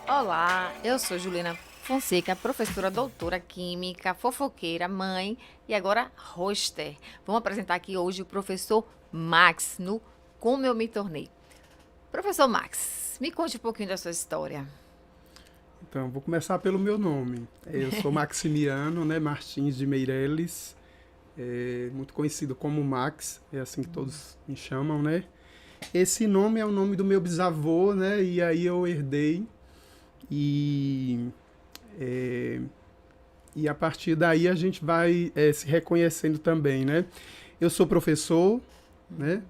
Olá, eu sou Juliana Fonseca, professora doutora química, fofoqueira, mãe e agora hoster. Vamos apresentar aqui hoje o professor Max no Como Eu Me Tornei. Professor Max, me conte um pouquinho da sua história. Então, vou começar pelo meu nome. Eu sou Maximiano, né, Martins de Meireles, muito conhecido como Max, é assim que todos me chamam, né? Esse nome é o nome do meu bisavô, né? E aí eu herdei e é, a partir daí a gente vai se reconhecendo também, né? Eu sou professor, né?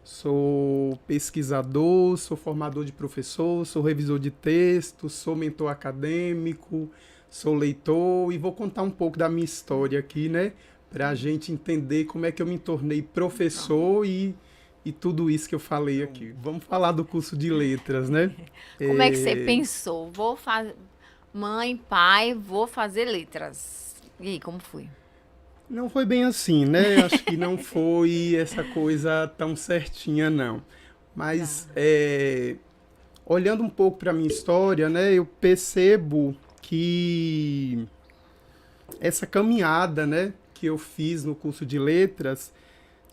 Sou pesquisador, sou formador de professor, sou revisor de texto, sou mentor acadêmico, sou leitor e vou contar um pouco da minha história aqui, né? Para a gente entender como é que eu me tornei professor e tudo isso que eu falei aqui. Vamos falar do curso de letras, né? Como é que você É, pensou? Vou fazer. Mãe, pai, vou fazer letras. E aí, como foi? Não foi bem assim, né? Acho que não foi essa coisa tão certinha, não. Mas Tá. olhando um pouco para a minha história, né, eu percebo que essa caminhada, né, que eu fiz no curso de letras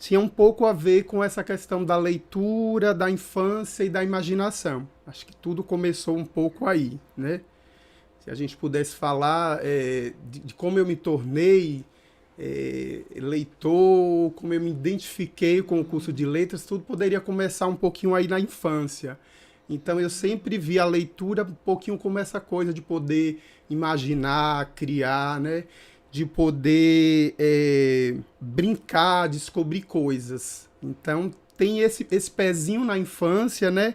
tinha um pouco a ver com essa questão da leitura, da infância e da imaginação. Acho que tudo começou um pouco aí, né? Se a gente pudesse falar de como eu me tornei leitor, como eu me identifiquei com o curso de letras, tudo poderia começar um pouquinho aí na infância. Então eu sempre vi a leitura um pouquinho como essa coisa de poder imaginar, criar, né? De poder brincar, descobrir coisas. Então tem esse pezinho na infância, né?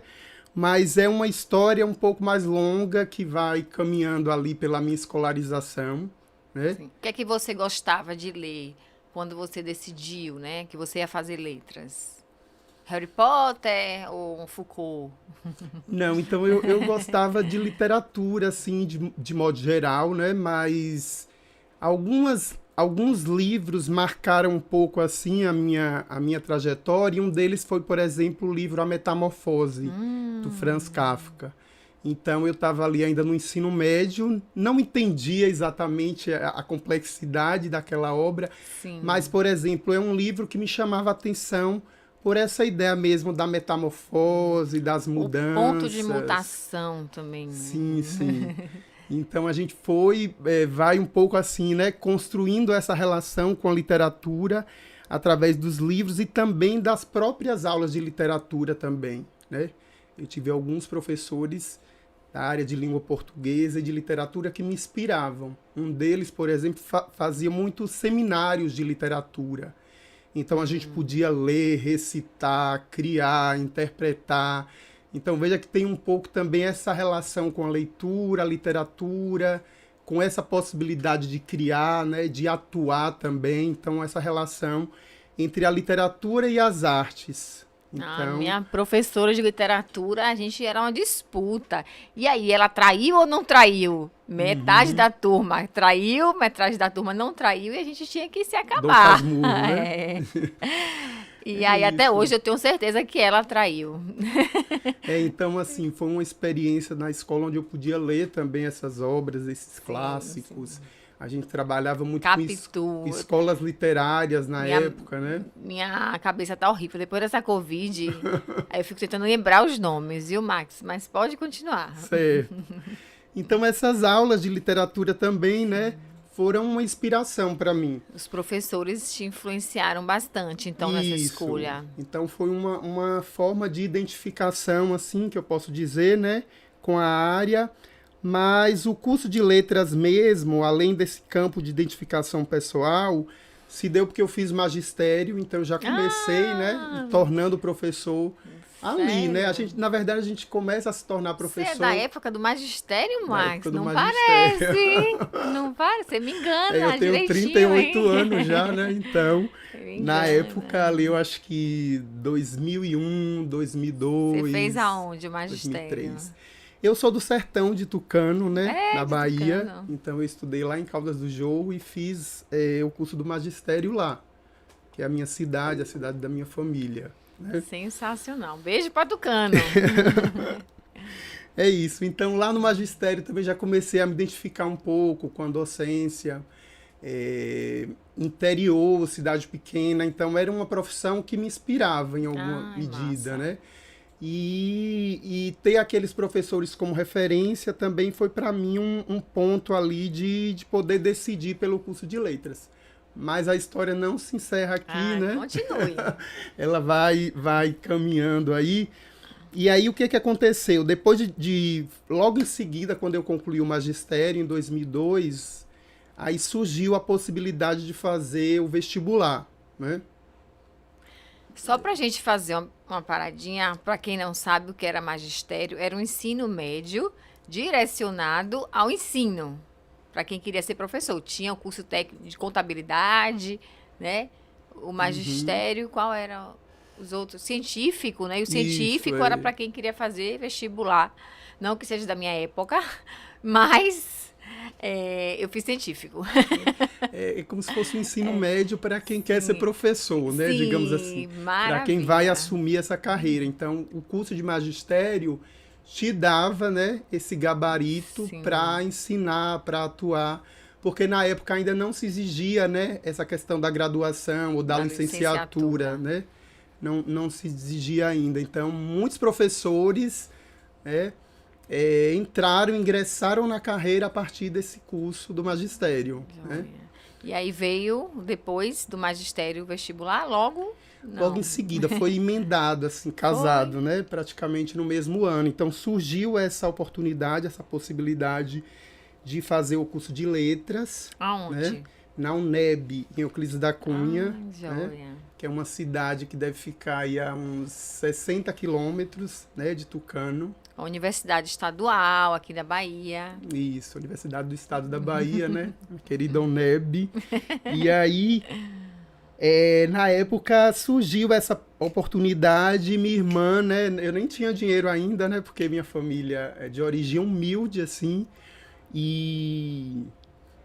Mas é uma história um pouco mais longa que vai caminhando ali pela minha escolarização, né? Sim. O que é que você gostava de ler quando você decidiu, né, que você ia fazer letras? Harry Potter ou um Foucault? Não, então eu gostava de literatura, assim, de modo geral, né? Mas alguns livros marcaram um pouco, assim, a minha trajetória. E um deles foi, por exemplo, o livro A Metamorfose, do Franz Kafka. Então eu estava ali ainda no ensino médio, não entendia exatamente a complexidade daquela obra, mas, Sim. por exemplo, é um livro que me chamava a atenção por essa ideia mesmo da metamorfose, das O ponto de mudanças. mutação também, Sim, né? sim. Então a gente vai um pouco assim, né, construindo essa relação com a literatura através dos livros e também das próprias aulas de literatura também, né? Eu tive alguns professores da área de língua portuguesa e de literatura que me inspiravam. Um deles, por exemplo, fazia muitos seminários de literatura. Então a gente podia ler, recitar, criar, interpretar. Então veja que tem um pouco também essa relação com a leitura, a literatura, com essa possibilidade de criar, né, de atuar também. Então essa relação entre a literatura e as artes. A Então, minha professora de literatura, a gente era uma disputa. E aí, ela traiu ou não traiu? Metade uhum, da turma traiu, metade da turma não traiu e a gente tinha que se dom acabar. Casmurro, né? É. E É aí, até hoje, isso. eu tenho certeza que ela traiu. Então, assim, foi uma experiência na escola onde eu podia ler também essas obras, esses Sim, clássicos. sim. A gente trabalhava muito com Capitu. escolas literárias na Minha, época, né? minha cabeça tá horrível. Depois dessa Covid, aí eu fico tentando lembrar os nomes, viu, Max? Mas pode continuar. Certo. Então, essas aulas de literatura também, né, foram uma inspiração para mim. Os professores te influenciaram bastante, então, nessa Isso. escolha. Então, foi uma forma de identificação, assim, que eu posso dizer, né, com a área. Mas o curso de letras mesmo, além desse campo de identificação pessoal, se deu porque eu fiz magistério, então eu já comecei, né, Ah, tornando professor ali, né? sério? Na verdade, a gente começa a se tornar Você é da professor época do magistério, da Max? época do Não magistério. parece. Não parece. Você me Eu engana tenho direitinho, 38 hein? anos já, né? Então, Você me na época ali, engana. eu acho que 2001, Você fez 2002, aonde o magistério? 2003. Eu sou do sertão de Tucano, né? É, Na de Bahia. Tucano. Então eu estudei lá em Caldas do Jorro e fiz o curso do magistério lá, que é a minha cidade, a cidade da minha família, né? Sensacional. Beijo pra Tucano. É isso. Então, lá no magistério também já comecei a me identificar um pouco com a docência, interior, cidade pequena. Então, era uma profissão que me inspirava em alguma Ai, medida, massa. né? E ter aqueles professores como referência também foi para mim um ponto ali de poder decidir pelo curso de letras. Mas a história não se encerra aqui, Ai, né? continue. Ela vai caminhando aí. E aí o que que aconteceu? Depois logo em seguida, quando eu concluí o magistério, em 2002, aí surgiu a possibilidade de fazer o vestibular, né? Só para a gente fazer uma paradinha, para quem não sabe o que era magistério, era um ensino médio direcionado ao ensino. Para quem queria ser professor, tinha o curso técnico de contabilidade, né? O Uhum. magistério, qual era os outros? Científico, né? E o Isso, científico era para quem queria fazer vestibular. Não que seja da minha época, mas eu fiz científico. é como se fosse um ensino médio para quem quer ser Sim, professor, né? Digamos assim, sim, para quem vai maravilha. assumir essa carreira. Então, o curso de magistério te dava, né, esse gabarito Sim, para ensinar, para atuar, porque na época ainda não se exigia, né, essa questão da graduação ou da da licenciatura, licenciatura. né? Não se exigia ainda. Então, muitos professores, né, entraram, ingressaram na carreira a partir desse curso do magistério, né? Joia. E aí veio, depois do magistério vestibular, logo? Logo em Não. seguida foi emendado, assim, Foi? casado, né? Praticamente no mesmo ano. Então surgiu essa oportunidade, essa possibilidade de fazer o curso de letras, né? Aonde? Na UNEB, em Euclides da Cunha, Ah, né? joia. Que é uma cidade que deve ficar aí a uns 60 quilômetros, né? De Tucano. A Universidade Estadual aqui da Bahia. Isso, Universidade do Estado da Bahia, né? A querida UNEB. E aí, na época surgiu essa oportunidade, minha irmã, né? Eu nem tinha dinheiro ainda, né? Porque minha família é de origem humilde, assim. E,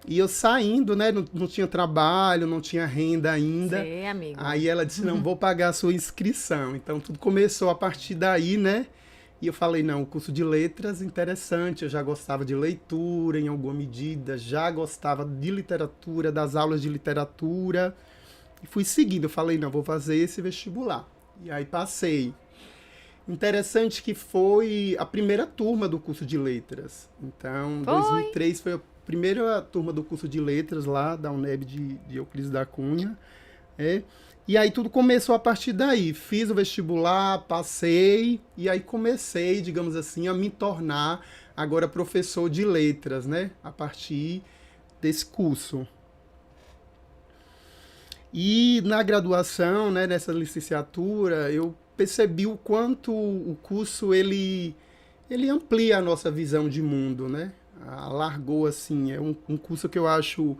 e eu saindo, né? Não tinha trabalho, não tinha renda ainda. Você, amigo. Aí ela disse, não, vou pagar a sua inscrição. Então tudo começou a partir daí, né? E eu falei, não, o curso de letras, interessante. Eu já gostava de leitura em alguma medida, já gostava de literatura, das aulas de literatura. E fui seguindo, eu falei, não, vou fazer esse vestibular. E aí passei. Interessante que foi a primeira turma do curso de letras. Então, Foi? 2003 foi a primeira turma do curso de letras lá da UNEB de Euclides da Cunha. É. E aí tudo começou a partir daí. Fiz o vestibular, passei, e aí comecei, digamos assim, a me tornar agora professor de letras, né? A partir desse curso. E na graduação, né, nessa licenciatura, eu percebi o quanto o curso ele amplia a nossa visão de mundo, né? Alargou assim, é um curso que eu acho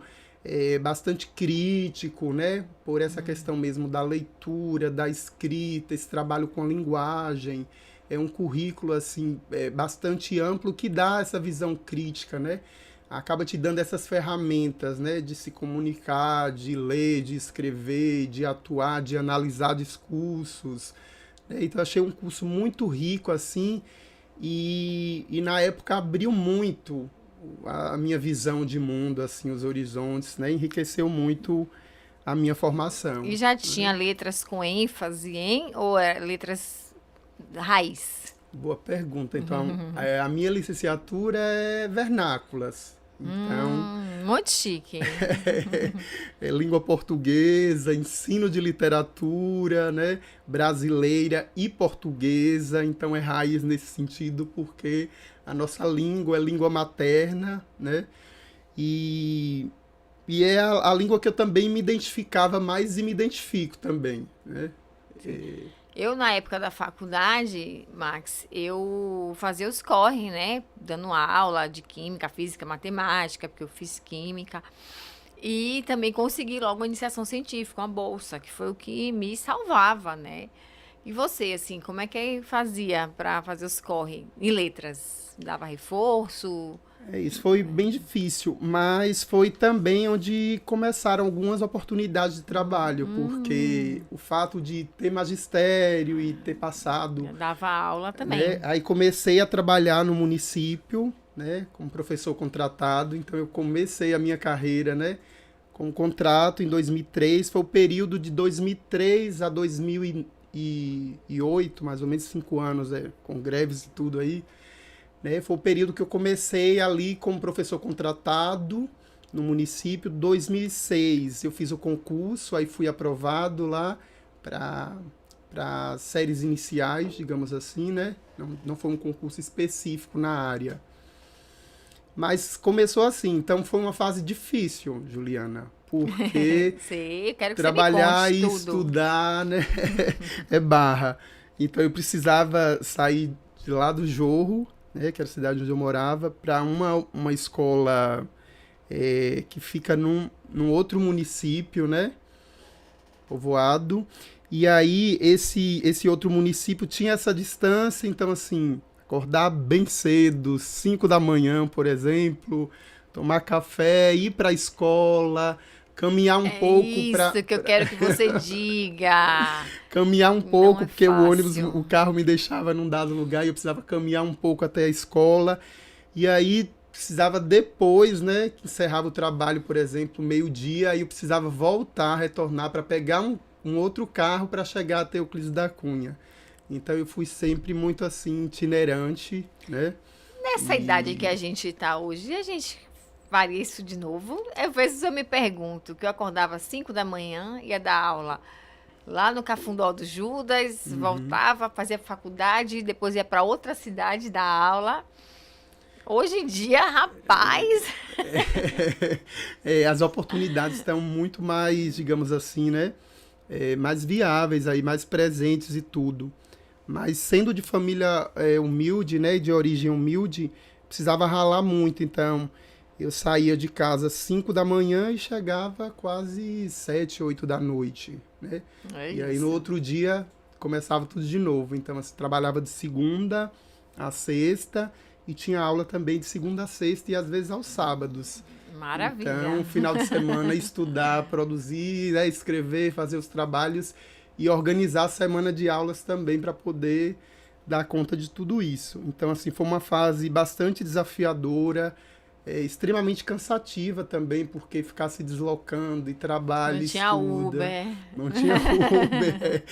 bastante crítico, né? Por essa questão mesmo da leitura, da escrita, esse trabalho com a linguagem. É um currículo assim bastante amplo que dá essa visão crítica, né? Acaba te dando essas ferramentas, né, de se comunicar, de ler, de escrever, de atuar, de analisar discursos. Né? Então achei um curso muito rico assim e na época abriu muito a minha visão de mundo, assim, os horizontes, né? Enriqueceu muito a minha formação. E já tinha letras com ênfase em ou letras raiz? Boa pergunta. Então, a minha licenciatura é vernáculas. Então, Muito chique. é língua portuguesa, ensino de literatura, né, brasileira e portuguesa, então é raiz nesse sentido porque a nossa língua é língua materna, né, e, e é a língua que eu também me identificava mais e me identifico também, né. Eu, na época da faculdade, Max, eu fazia os corre, né? Dando aula de química, física, matemática, porque eu fiz química. E também consegui logo uma iniciação científica, uma bolsa, que foi o que me salvava, né? E você, assim, como é que fazia para fazer os corre em letras? Dava reforço? Isso foi bem difícil, mas foi também onde começaram algumas oportunidades de trabalho, porque o fato de ter magistério e ter passado, Eu dava aula também. né, aí comecei a trabalhar no município, né, como professor contratado, então eu comecei a minha carreira, né, com contrato em 2003, foi o período de 2003 a 2008, mais ou menos 5 anos, com greves e tudo aí, né? Foi o período que eu comecei ali como professor contratado no município. 2006 eu fiz o concurso, aí fui aprovado lá para séries iniciais, digamos assim, né? Não foi um concurso específico na área. Mas começou assim, então foi uma fase difícil, Juliana, porque Sei, eu quero que você me trabalhar conte e tudo. estudar, né, é barra. Então eu precisava sair de lá do Jorro, né, que era a cidade onde eu morava, para uma escola que fica num outro município, né, povoado. E aí esse outro município tinha essa distância, então assim, acordar bem cedo, 5 da manhã, por exemplo, tomar café, ir para a escola, caminhar um É pouco para isso que eu quero que você diga. caminhar um Não pouco, é porque o ônibus, fácil. o carro me deixava num dado lugar e eu precisava caminhar um pouco até a escola. E aí precisava depois, né, que encerrava o trabalho, por exemplo, meio-dia, aí eu precisava voltar, retornar para pegar um outro carro para chegar até Euclides da Cunha. Então eu fui sempre muito assim, itinerante, né? Nessa idade que E a gente tá hoje, a gente faria isso de novo? Às vezes eu me pergunto, que eu acordava às 5 da manhã, ia dar aula lá no Cafundó do Judas, voltava, fazia faculdade, depois ia para outra cidade dar aula. Hoje em dia, rapaz, as oportunidades estão muito mais, digamos assim, né? Mais viáveis aí, mais presentes e tudo. Mas sendo de família humilde, né, de origem humilde, precisava ralar muito. Então, eu saía de casa às 5 da manhã e chegava quase 7, 8 da noite, né? é E aí no isso. outro dia começava tudo de novo. Então, assim, trabalhava de segunda a sexta e tinha aula também de segunda a sexta e às vezes aos sábados. Maravilha. Então, final de semana, estudar, produzir, né, escrever, fazer os trabalhos e organizar a semana de aulas também para poder dar conta de tudo isso. Então, assim, foi uma fase bastante desafiadora, extremamente cansativa também, porque ficar se deslocando e Não trabalha, tinha estuda, Uber. não tinha Uber.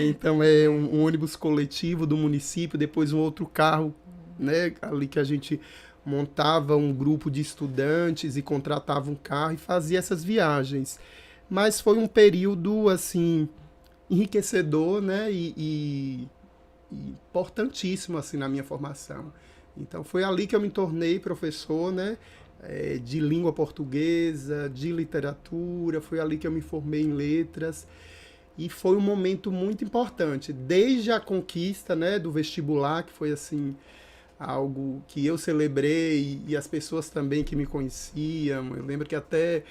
Então, é um ônibus coletivo do município, depois um outro carro, né, ali que a gente montava um grupo de estudantes e contratava um carro e fazia essas viagens. Mas foi um período, assim, enriquecedor, né, e importantíssimo, assim, na minha formação. Então, foi ali que eu me tornei professor, né, de língua portuguesa, de literatura, foi ali que eu me formei em letras, e foi um momento muito importante, desde a conquista, né, do vestibular, que foi, assim, algo que eu celebrei e as pessoas também que me conheciam. Eu lembro que até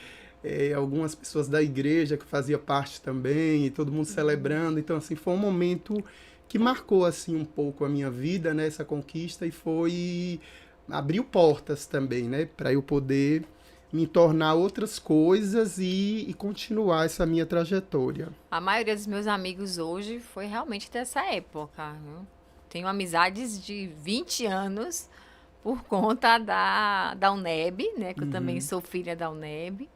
algumas pessoas da igreja que fazia parte também, e todo mundo celebrando. Então, assim, foi um momento que marcou, assim, um pouco a minha vida, né, essa conquista, e foi abriu portas também, né, para eu poder me tornar outras coisas e continuar essa minha trajetória. A maioria dos meus amigos hoje foi realmente dessa época, viu? Tenho amizades de 20 anos por conta da UNEB, né? Que eu também sou filha da UNEB.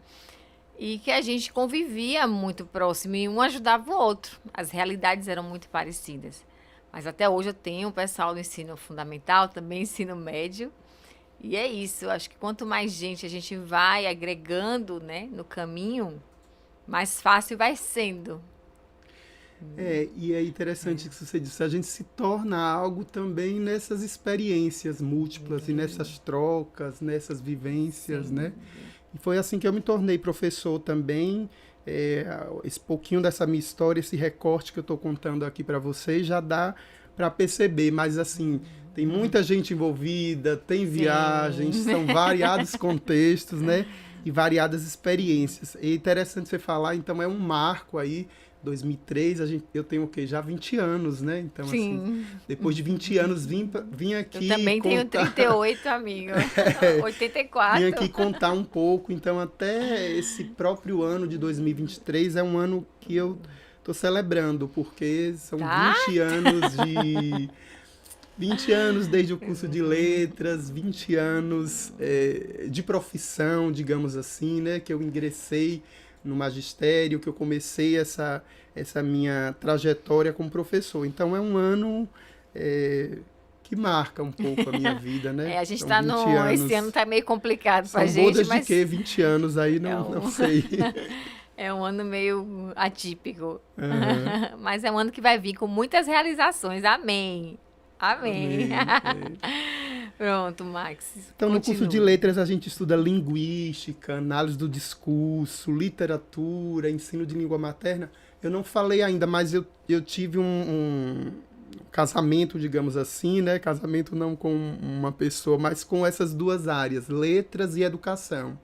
E que a gente convivia muito próximo e um ajudava o outro. As realidades eram muito parecidas. Mas até hoje eu tenho o pessoal do ensino fundamental, também ensino médio. E é isso, eu acho que quanto mais gente a gente vai agregando, né, no caminho, mais fácil vai sendo. E é interessante que você disse, a gente se torna algo também nessas experiências múltiplas e nessas trocas, nessas vivências, né? E foi assim que eu me tornei professor também. Esse pouquinho dessa minha história, esse recorte que eu estou contando aqui para vocês, já dá para perceber, mas assim, tem muita gente envolvida, tem viagens, Sim. são variados contextos, né? E variadas experiências. É interessante você falar, então é um marco aí 2003, eu tenho o quê? Já 20 anos, né? Então, Sim. assim, depois de 20 anos, vim aqui Eu também tenho contar... 38, amigo. É, vim 84. aqui contar um pouco. Então, até esse próprio ano de 2023 é um ano que eu tô celebrando, porque são Tá? 20 anos desde o curso de letras, 20 anos de profissão, digamos assim, né? Que eu ingressei no magistério, que eu comecei essa minha trajetória como professor. Então, é um ano que marca um pouco a minha vida, né? A gente São tá 20 no. Esse ano anos. tá meio complicado pra São gente, bodas de mas quê? 20 anos aí, é não um, sei. é um ano meio atípico. Aham. Mas é um ano que vai vir com muitas realizações. Amém. Amém. Amém. Pronto, Max. Então, no curso de Continue. letras, a gente estuda linguística, análise do discurso, literatura, ensino de língua materna. Eu não falei ainda, mas eu tive um casamento, digamos assim, né? Casamento não com uma pessoa, mas com essas duas áreas, letras e educação,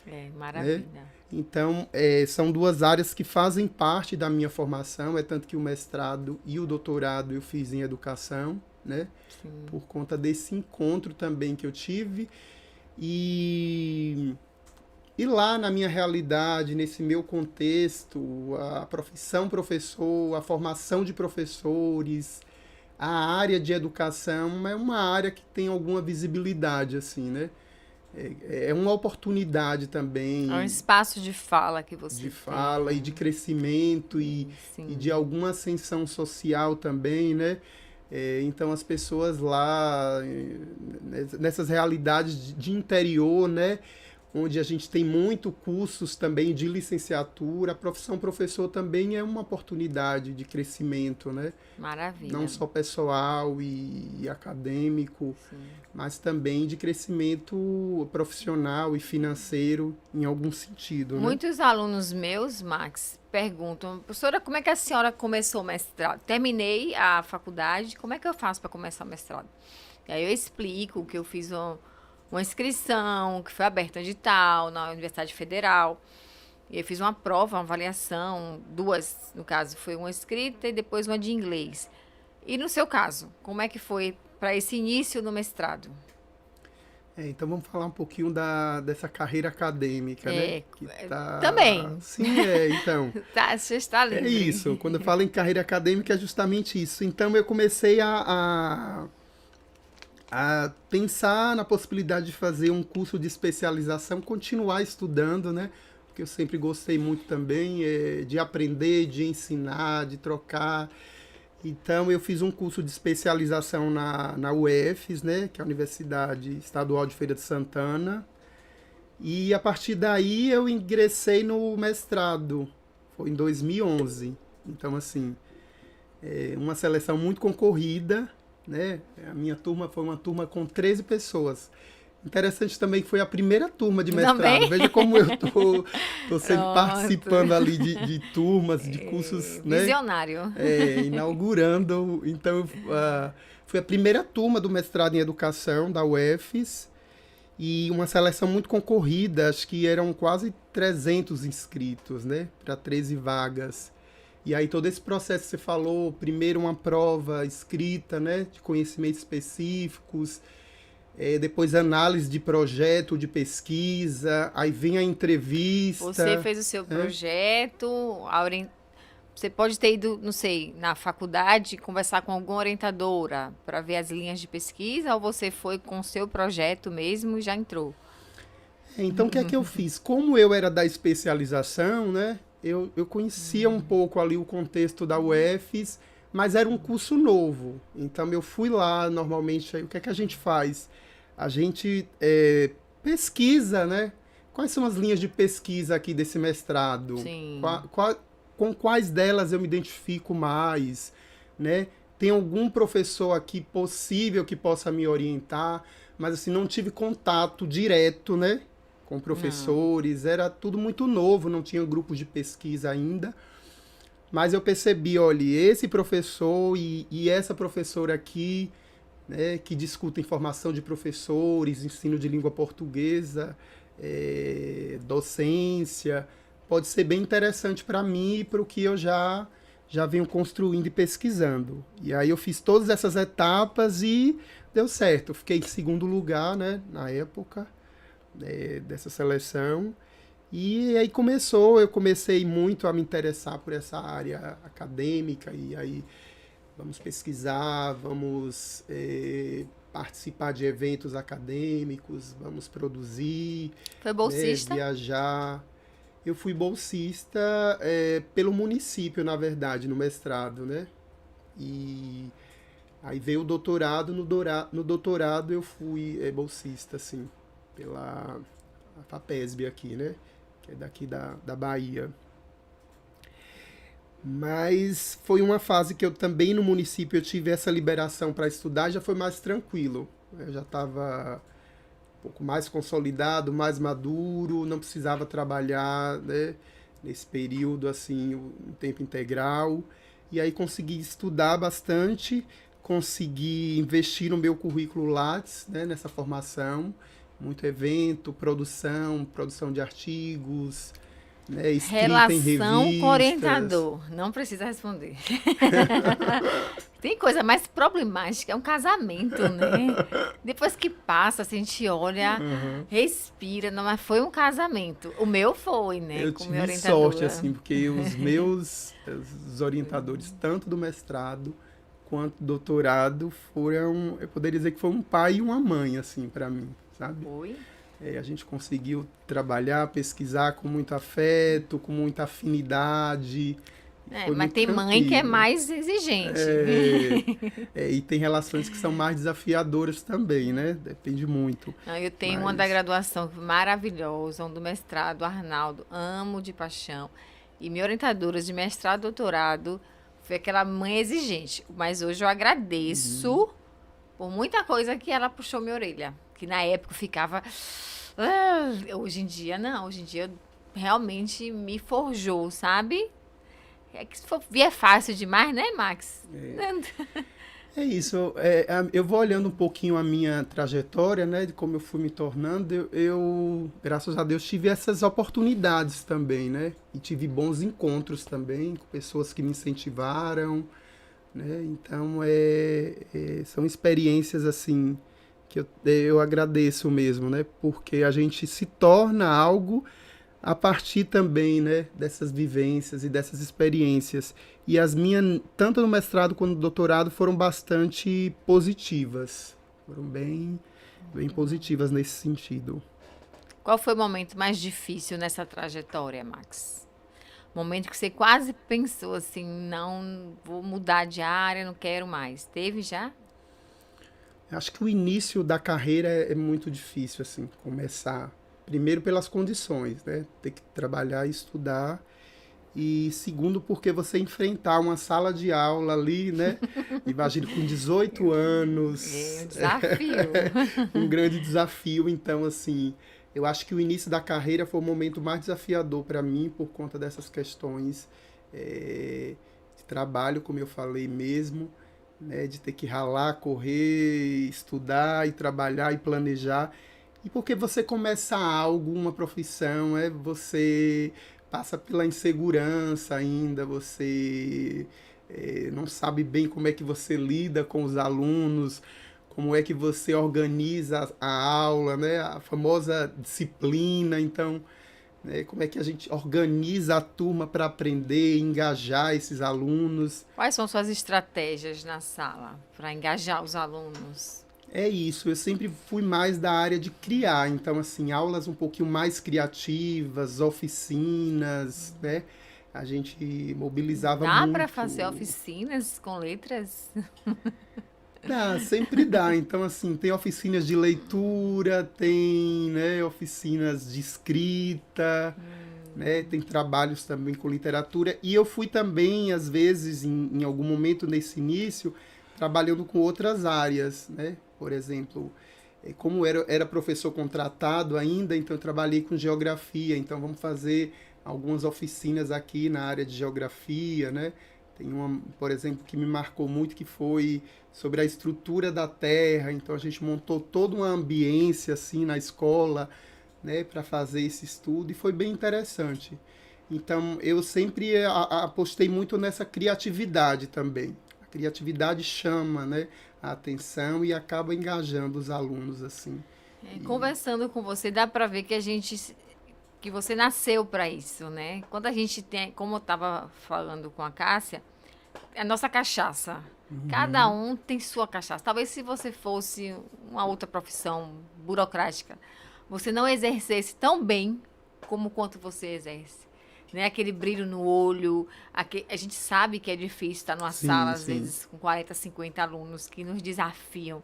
né? Maravilha. Então, são duas áreas que fazem parte da minha formação, tanto que o mestrado e o doutorado eu fiz em educação, né? Sim. Por conta desse encontro também que eu tive. E lá na minha realidade, nesse meu contexto, a profissão professor, a formação de professores, a área de educação é uma área que tem alguma visibilidade, assim, né? É uma oportunidade também É um espaço de fala que você de fala tem. e de crescimento e Sim. de alguma ascensão social também, né? Então as pessoas lá, nessas realidades de interior, né? Onde a gente tem muito cursos também de licenciatura, a profissão professor também é uma oportunidade de crescimento, né? Maravilha. Não só pessoal e acadêmico, Sim. mas também de crescimento profissional e financeiro em algum sentido, né? Muitos alunos meus, Max, perguntam, professora, como é que a senhora começou o mestrado? Terminei a faculdade, como é que eu faço para começar o mestrado? E aí eu explico que eu fiz uma inscrição, que foi aberta onde tal, na Universidade Federal. E eu fiz uma prova, uma avaliação, duas, no caso, foi uma escrita e depois uma de inglês. E no seu caso, como é que foi para esse início no mestrado? Então vamos falar um pouquinho dessa carreira acadêmica, né? Que tá... Também. Sim, então. Tá, você está É livre. isso. Quando eu falo em carreira acadêmica é justamente isso. Então eu comecei a pensar na possibilidade de fazer um curso de especialização, continuar estudando, né? Porque eu sempre gostei muito também de aprender, de ensinar, de trocar. Então, eu fiz um curso de especialização na UFES, né, que é a Universidade Estadual de Feira de Santana. E, a partir daí, eu ingressei no mestrado. Foi em 2011. Então, assim, uma seleção muito concorrida, né? A minha turma foi uma turma com 13 pessoas. Interessante também que foi a primeira turma de mestrado. Também? Veja como eu tô sempre Pronto. participando ali de turmas, de cursos, né? Visionário. Inaugurando. Então, foi a primeira turma do mestrado em educação da UFES e uma seleção muito concorrida. Acho que eram quase 300 inscritos, né? Para 13 vagas. E aí todo esse processo que você falou, primeiro uma prova escrita, né? De conhecimentos específicos. Depois análise de projeto, de pesquisa, aí vem a entrevista. Você fez o seu projeto, você pode ter ido, não sei, na faculdade, conversar com alguma orientadora para ver as linhas de pesquisa, ou você foi com o seu projeto mesmo e já entrou? Então, o que é que eu fiz? Como eu era da especialização, né? Eu conhecia um pouco ali o contexto da UFES, mas era um curso novo. Então, eu fui lá, normalmente, aí, o que é que a gente faz? A gente pesquisa, né? Quais são as linhas de pesquisa aqui desse mestrado? Sim. Com quais delas eu me identifico mais, né? Tem algum professor aqui possível que possa me orientar, mas assim, não tive contato direto, né? Com professores, era tudo muito novo, não tinha grupos de pesquisa ainda. Mas eu percebi, olha, esse professor e essa professora aqui, né, que discutem formação de professores, ensino de língua portuguesa, docência, pode ser bem interessante para mim e para o que eu já venho construindo e pesquisando. E aí eu fiz todas essas etapas e deu certo. Eu fiquei em segundo lugar, né, na época dessa seleção. E aí eu comecei muito a me interessar por essa área acadêmica, e aí vamos pesquisar, vamos participar de eventos acadêmicos, vamos produzir, Foi né, bolsista? viajar. Eu fui bolsista pelo município, na verdade, no mestrado, né? E aí veio o doutorado, no doutorado eu fui bolsista, assim, pela FAPESB aqui, né? Que é daqui da Bahia. Mas foi uma fase que eu também no município eu tive essa liberação para estudar, já foi mais tranquilo. Eu já estava um pouco mais consolidado, mais maduro, não precisava trabalhar, né, nesse período assim, um tempo integral. E aí consegui estudar bastante, consegui investir no meu currículo Lattes, né, nessa formação, muito evento, produção de artigos, né, escrita em Relação com revistas. orientador. Não precisa responder. Tem coisa mais problemática, é um casamento, né? Depois que passa, assim, a gente olha, Uhum. respira, não, mas foi um casamento. O meu foi, né, Eu com minha tive sorte, orientadora. assim, porque os orientadores, tanto do mestrado quanto do doutorado, foram, eu poderia dizer que foi um pai e uma mãe, assim, para mim, sabe? Foi. A gente conseguiu trabalhar, pesquisar com muito afeto, com muita afinidade, e É, foi mas muito tem mãe que é tranquilo. mais exigente. É, e tem relações que são mais desafiadoras também, né? Depende muito. Não, eu tenho uma da Mas graduação maravilhosa, um do mestrado, Arnaldo, amo de paixão. E minha orientadora de mestrado e doutorado foi aquela mãe exigente. Mas hoje eu agradeço por muita coisa que ela puxou minha orelha. Que na época eu ficava. Hoje em dia, não. Hoje em dia realmente me forjou, sabe? É que se for vier fácil demais, né, Max? é isso. Eu vou olhando um pouquinho a minha trajetória, né? De como eu fui me tornando. Graças a Deus, tive essas oportunidades também, né? E tive bons encontros também com pessoas que me incentivaram, né? Então, são experiências assim que eu agradeço mesmo, né? Porque a gente se torna algo a partir também, né, dessas vivências e dessas experiências. E as minhas, tanto no mestrado quanto no doutorado, foram bastante positivas. Foram bem positivas nesse sentido. Qual foi o momento mais difícil nessa trajetória, Max? Momento que você quase pensou assim, não vou mudar de área, não quero mais. Teve já? Acho que o início da carreira é muito difícil, assim, começar. Primeiro pelas condições, né? Ter que trabalhar e estudar. E segundo, porque você enfrentar uma sala de aula ali, né? Imagino com 18 É um anos, desafio. um grande desafio. Então, assim, eu acho que o início da carreira foi o momento mais desafiador para mim por conta dessas questões de trabalho, como eu falei mesmo, né? De ter que ralar, correr, estudar e trabalhar e planejar. E porque você começa algo, uma profissão, você passa pela insegurança ainda, você não sabe bem como é que você lida com os alunos, como é que você organiza a aula, né? A famosa disciplina. Então, né, como é que a gente organiza a turma para aprender, engajar esses alunos. Quais são suas estratégias na sala para engajar os alunos? É isso, eu sempre fui mais da área de criar, então assim, aulas um pouquinho mais criativas, oficinas, né? A gente mobilizava Dá para fazer muito. oficinas com letras? Sempre dá. Então assim, tem oficinas de leitura, tem, né, oficinas de escrita, né? Tem trabalhos também com literatura. E eu fui também, às vezes, em algum momento nesse início, trabalhando com outras áreas, né? Por exemplo, como era professor contratado ainda, então eu trabalhei com geografia. Então vamos fazer algumas oficinas aqui na área de geografia, né? Tem uma, por exemplo, que me marcou muito, que foi sobre a estrutura da Terra. Então a gente montou toda uma ambiência assim na escola, né, para fazer esse estudo, e foi bem interessante. Então, eu sempre apostei muito nessa criatividade também. A criatividade chama, né, a atenção e acaba engajando os alunos, assim. Conversando com você, dá para ver que você nasceu para isso, né? Quando a gente tem, como eu estava falando com a Cássia, a nossa cachaça. Cada um tem sua cachaça. Talvez se você fosse uma outra profissão burocrática, você não exercesse tão bem como quanto você exerce. Né? Aquele brilho no olho. A gente sabe que é difícil estar numa Sim, sala, às sim. vezes, com 40, 50 alunos que nos desafiam.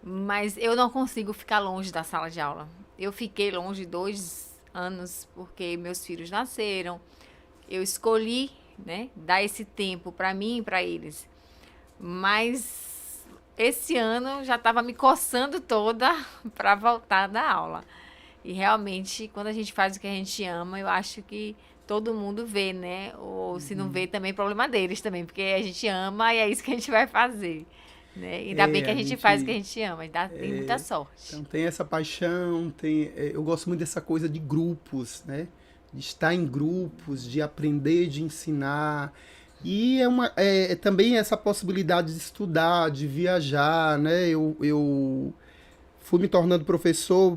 Mas eu não consigo ficar longe da sala de aula. Eu fiquei longe 2 anos porque meus filhos nasceram. Eu escolhi, né, dar esse tempo para mim e para eles. Mas esse ano já estava me coçando toda para voltar da aula. E realmente, quando a gente faz o que a gente ama, eu acho que todo mundo vê, né? Ou se não vê, também é problema deles também, porque a gente ama e é isso que a gente vai fazer. Né? Ainda bem que a A gente faz o que a gente gente ama, tem muita sorte. então tem essa paixão, eu gosto muito dessa coisa de grupos, né? De estar em grupos, de aprender, de ensinar. E também essa possibilidade de estudar, de viajar, né? Eu fui me tornando professor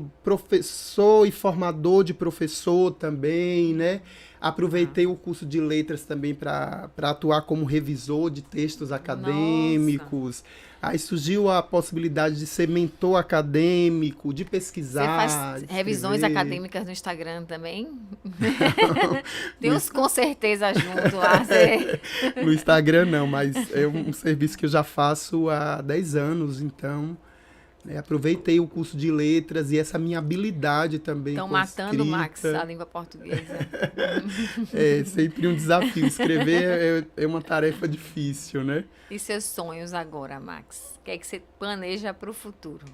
e formador de professor também, né? Aproveitei o curso de letras também para atuar como revisor de textos Nossa! acadêmicos. Aí surgiu a possibilidade de ser mentor acadêmico, de Você faz pesquisar, de revisões escrever. acadêmicas no Instagram também? Tem No, uns com certeza junto lá. Você... no Instagram não, mas é um serviço que eu já faço há 10 anos, então aproveitei o curso de letras e essa minha habilidade também Estão com a matando, Max, a escrita. língua portuguesa. É sempre um desafio. Escrever é uma tarefa difícil, né? E seus sonhos agora, Max? O que é que você planeja para o futuro?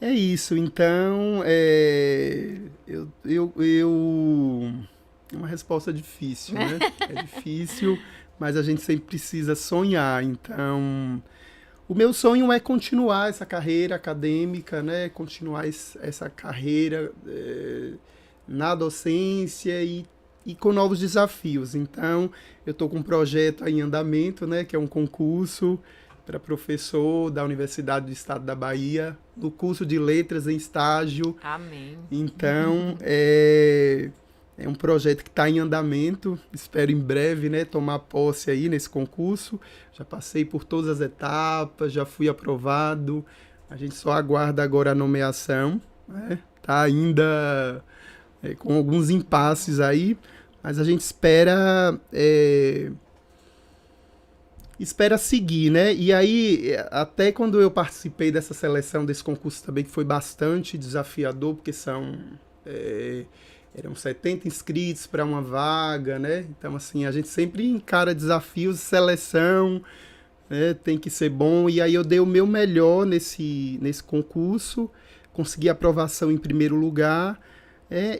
É isso, então, é uma resposta difícil, né? É difícil, mas a gente sempre precisa sonhar. Então, o meu sonho é continuar essa carreira acadêmica, né? Continuar essa carreira na docência e com novos desafios. Então, eu estou com um projeto aí em andamento, né? Que é um concurso para professor da Universidade do Estado da Bahia, no curso de letras em estágio. Amém. Então, é um projeto que está em andamento. Espero em breve, né, tomar posse aí nesse concurso. Já passei por todas as etapas, já fui aprovado. A gente só aguarda agora a nomeação, né? Tá ainda com alguns impasses aí, mas a gente espera seguir, né? E aí, até quando eu participei dessa seleção, desse concurso também, que foi bastante desafiador, porque eram 70 inscritos para uma vaga, né? Então, assim, a gente sempre encara desafios de seleção, né? Tem que ser bom. E aí eu dei o meu melhor nesse concurso, consegui aprovação em primeiro lugar.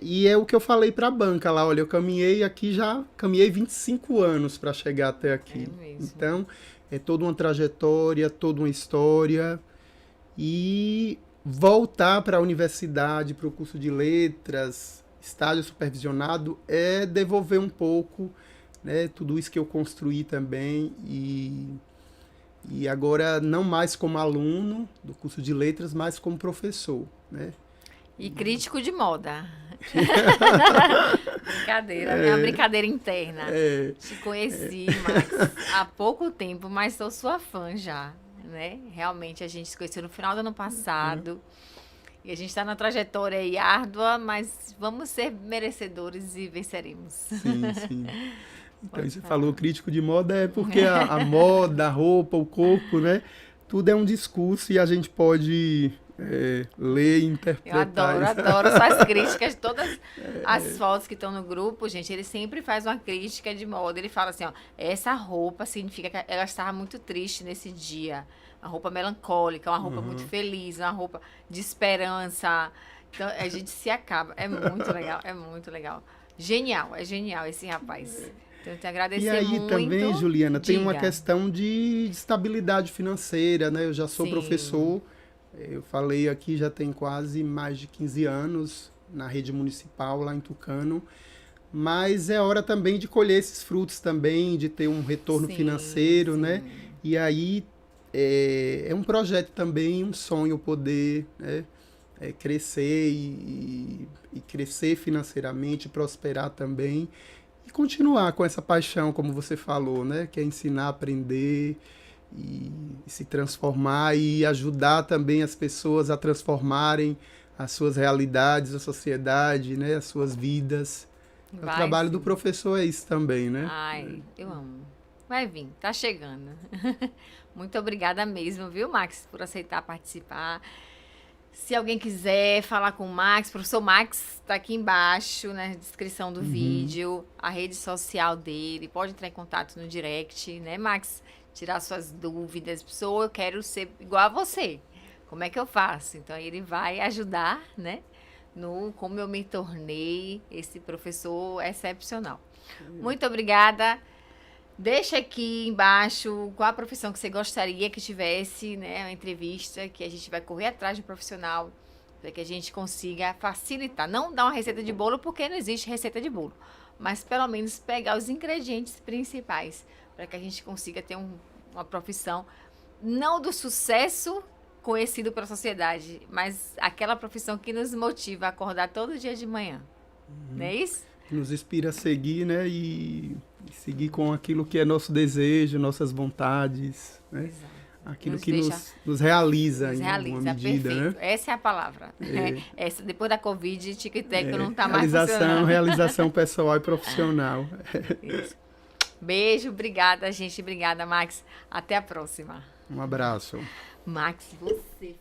E é o que eu falei para a banca lá, olha, eu caminhei 25 anos para chegar até aqui. É mesmo. Então, é toda uma trajetória, toda uma história. E voltar para a universidade, para o curso de letras, estágio supervisionado, é devolver um pouco, né, tudo isso que eu construí também. E agora, não mais como aluno do curso de letras, mas como professor, né? E crítico de moda. Brincadeira, é uma brincadeira interna. Te conheci, Max, há pouco tempo, mas sou sua fã já, né? Realmente a gente se conheceu no final do ano passado. E a gente está na trajetória aí árdua, mas vamos ser merecedores e venceremos. Sim, sim. Então, Pode você falar. falou crítico de moda, é porque a moda, a roupa, o corpo, né? Tudo é um discurso e a gente pode ler e Eu interpretar isso. adoro suas críticas, todas as fotos que estão no grupo, gente, ele sempre faz uma crítica de moda. Ele fala assim, ó, essa roupa significa que ela estava muito triste nesse dia. Uma roupa melancólica, uma roupa muito feliz, uma roupa de esperança. Então, a gente se acaba. É muito legal, é muito legal. Genial, é genial esse rapaz. Então, eu te E agradecer aí muito. também, Juliana, tem uma Diga. questão de estabilidade financeira, né? Eu já sou Sim. professor, eu falei aqui, já tem quase mais de 15 anos na rede municipal lá em Tucano. mas é hora também de colher esses frutos também, de ter um retorno financeiro, né? E aí é um projeto também, um sonho poder, né, crescer e crescer financeiramente, prosperar também e continuar com essa paixão, como você falou, né? Que é ensinar, aprender e se transformar e ajudar também as pessoas a transformarem as suas realidades, a sociedade, né? As suas vidas. O trabalho do professor é isso também, né? Ai, eu amo. Vai vir, tá chegando. Muito obrigada mesmo, viu, Max, por aceitar participar. Se alguém quiser falar com o Max, o professor Max está aqui embaixo, né, na descrição do vídeo, a rede social dele, pode entrar em contato no direct, né, Max? Tirar suas dúvidas. Pessoa, eu quero ser igual a você. Como é que eu faço? Então, ele vai ajudar, né, no como eu me tornei esse professor excepcional. Muito obrigada. Deixa aqui embaixo qual a profissão que você gostaria que tivesse, né, uma entrevista, que a gente vai correr atrás de um profissional para que a gente consiga facilitar. Não dar uma receita de bolo, porque não existe receita de bolo, mas pelo menos pegar os ingredientes principais para que a gente consiga ter uma profissão, não do sucesso conhecido pela sociedade, mas aquela profissão que nos motiva a acordar todo dia de manhã. Não é isso? Nos inspira a seguir, né? E seguir com aquilo que é nosso desejo, nossas vontades, né? Exato. Aquilo que nos realiza, nos em realiza, alguma medida, perfeito. né? Essa é a palavra. Essa, depois da Covid, tic-tac não está mais funcionando. Realização pessoal e profissional. Isso. Beijo, obrigada, gente. Obrigada, Max. Até a próxima. Um abraço. Max, você